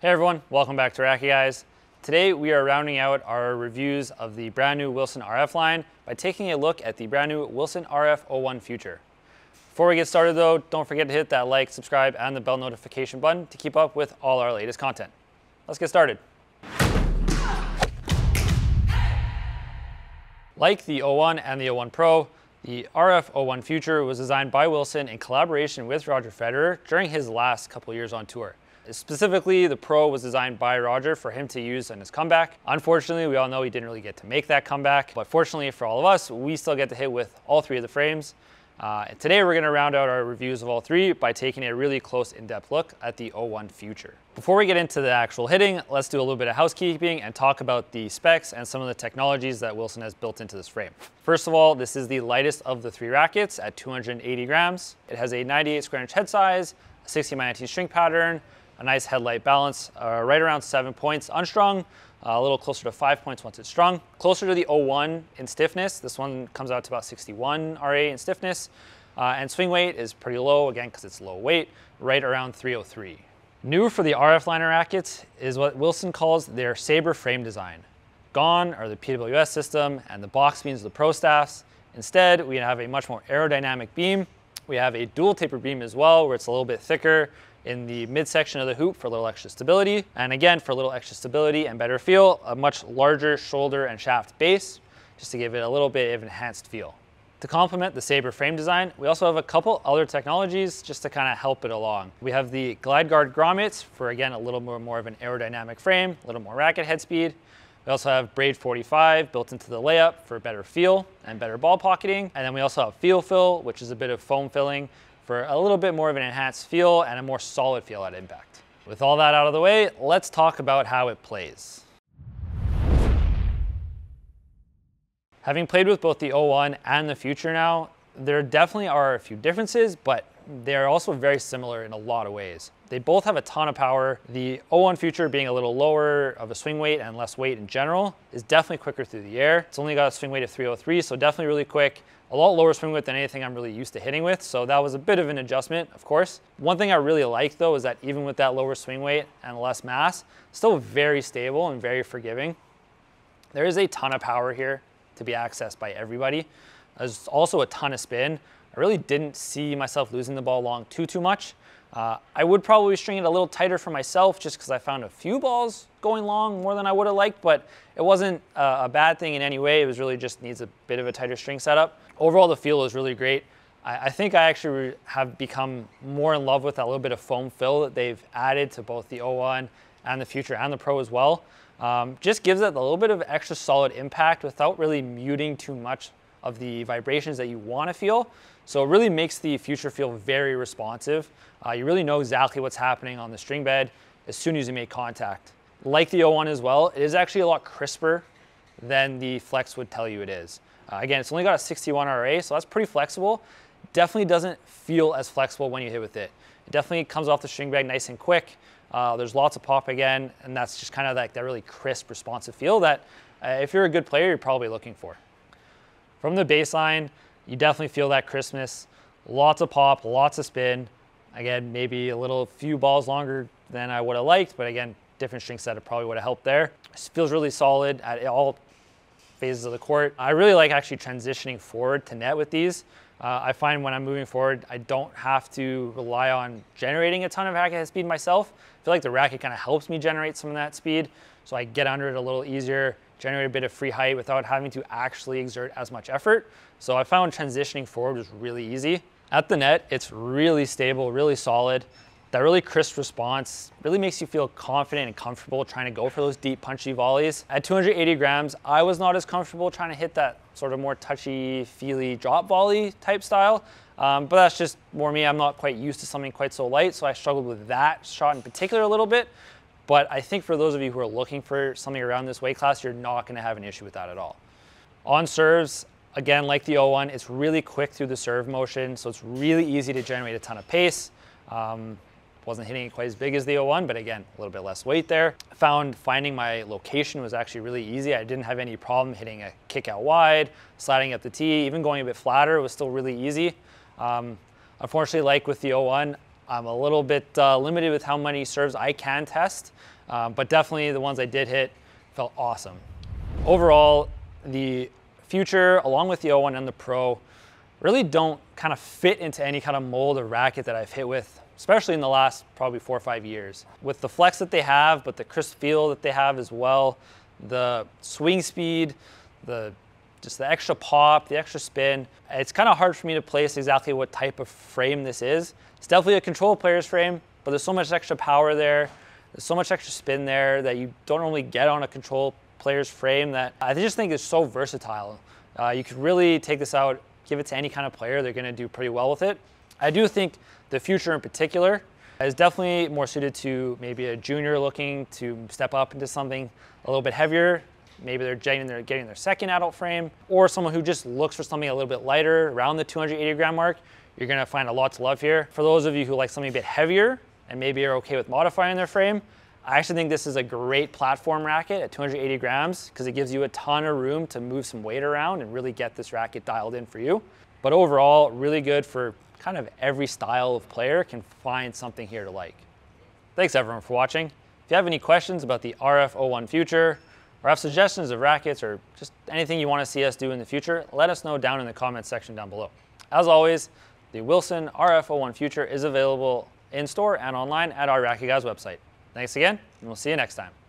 Hey everyone, welcome back to RacquetGuys. Today we are rounding out our reviews of the brand new Wilson RF line by taking a look at the brand new Wilson RF 01 Future. Before we get started though, don't forget to hit that like, subscribe, and the bell notification button to keep up with all our latest content. Let's get started. Like the 01 and the 01 Pro, the RF 01 Future was designed by Wilson in collaboration with Roger Federer during his last couple years on tour. Specifically, the Pro was designed by Roger for him to use in his comeback. Unfortunately, we all know he didn't really get to make that comeback, but fortunately for all of us, we still get to hit with all three of the frames. Today, we're going to round out our reviews of all three by taking a really close in-depth look at the 01 Future. Before we get into the actual hitting, let's do a little bit of housekeeping and talk about the specs and some of the technologies that Wilson has built into this frame. First of all, this is the lightest of the three rackets at 280 grams. It has a 98 square inch head size, a 60x19 string pattern, a nice headlight balance, right around 7 points unstrung, a little closer to 5 points once it's strung. Closer to the 01 in stiffness. This one comes out to about 61 RA in stiffness. And swing weight is pretty low, again, because it's low weight, right around 303. New for the RF liner rackets is what Wilson calls their Sabre frame design. Gone are the PWS system and the box beams of the Pro staffs. Instead, we have a much more aerodynamic beam. We have a dual taper beam as well, where it's a little bit thicker in the midsection of the hoop for a little extra stability. And again, for a little extra stability and better feel, a much larger shoulder and shaft base, just to give it a little bit of enhanced feel. To complement the Sabre frame design, we also have a couple other technologies just to kind of help it along. We have the Glide Guard grommets for, again, a little more of an aerodynamic frame, a little more racket head speed. We also have Braid 45 built into the layup for better feel and better ball pocketing. And then we also have Feel Fill, which is a bit of foam filling for a little bit more of an enhanced feel and a more solid feel at impact. With all that out of the way, let's talk about how it plays. Having played with both the 01 and the Future now, there definitely are a few differences, but they're also very similar in a lot of ways. They both have a ton of power. The 01 Future, being a little lower of a swing weight and less weight in general, is definitely quicker through the air. It's only got a swing weight of 303, so definitely really quick. A lot lower swing weight than anything I'm really used to hitting with, so that was a bit of an adjustment, of course. One thing I really like though is that even with that lower swing weight and less mass, still very stable and very forgiving. There is a ton of power here to be accessed by everybody. There's also a ton of spin. I really didn't see myself losing the ball long too much. I would probably string it a little tighter for myself just because I found a few balls going long more than I would have liked, but it wasn't a bad thing in any way. It was really just needs a bit of a tighter string setup. Overall, the feel is really great. I think I actually have become more in love with that little bit of foam fill that they've added to both the 01 and the Future and the Pro as well. Just gives it a little bit of extra solid impact without really muting too much of the vibrations that you want to feel. So it really makes the Future feel very responsive. You really know exactly what's happening on the string bed as soon as you make contact. Like the 01 as well, it is actually a lot crisper than the Flex would tell you it is. Again, it's only got a 61 RA, so that's pretty flexible. Definitely doesn't feel as flexible when you hit with it. It definitely comes off the string bag nice and quick. There's lots of pop again, and that's just kind of like that really crisp, responsive feel that if you're a good player, you're probably looking for. From the baseline, you definitely feel that crispness. Lots of pop, lots of spin. Again, maybe a few balls longer than I would have liked, but again, different string setup probably would have helped there. It feels really solid at all phases of the court. I really like actually transitioning forward to net with these. I find when I'm moving forward, I don't have to rely on generating a ton of racket head speed myself. I feel like the racket kind of helps me generate some of that speed, so I get under it a little easier, generate a bit of free height without having to actually exert as much effort. So I found transitioning forward was really easy. At the net, it's really stable, really solid. That really crisp response really makes you feel confident and comfortable trying to go for those deep, punchy volleys. At 280 grams, I was not as comfortable trying to hit that sort of more touchy, feely drop volley type style. But that's just more me. I'm not quite used to something quite so light, so I struggled with that shot in particular a little bit. But I think for those of you who are looking for something around this weight class, you're not going to have an issue with that at all. On serves, again, like the 01, it's really quick through the serve motion, so it's really easy to generate a ton of pace. Wasn't hitting it quite as big as the 01, but again, a little bit less weight there. I found finding my location was actually really easy. I didn't have any problem hitting a kick out wide, sliding up the tee, even going a bit flatter was still really easy. Unfortunately, like with the 01, I'm a little bit limited with how many serves I can test, but definitely the ones I did hit felt awesome. Overall, the Future, along with the 01 and the Pro, really don't kind of fit into any kind of mold or racket that I've hit with, especially in the last probably 4 or 5 years. With the flex that they have, but the crisp feel that they have as well, the swing speed, just the extra pop, the extra spin, it's kind of hard for me to place exactly what type of frame this is. It's definitely a control player's frame, but there's so much extra power there. There's so much extra spin there that you don't normally get on a control player's frame that I just think is so versatile. You could really take this out, give it to any kind of player, they're gonna do pretty well with it. I do think the Future in particular is definitely more suited to maybe a junior looking to step up into something a little bit heavier. Maybe they're getting their second adult frame, or someone who just looks for something a little bit lighter around the 280 gram mark. You're gonna find a lot to love here. For those of you who like something a bit heavier and maybe are okay with modifying their frame, I actually think this is a great platform racket at 280 grams because it gives you a ton of room to move some weight around and really get this racket dialed in for you. But overall, really good for kind of every style of player can find something here to like. Thanks everyone for watching. If you have any questions about the RF01 Future, or have suggestions of rackets or just anything you want to see us do in the future, let us know down in the comments section down below. As always, the Wilson RF01 Future is available in store and online at our RacquetGuys website. Thanks again, and we'll see you next time.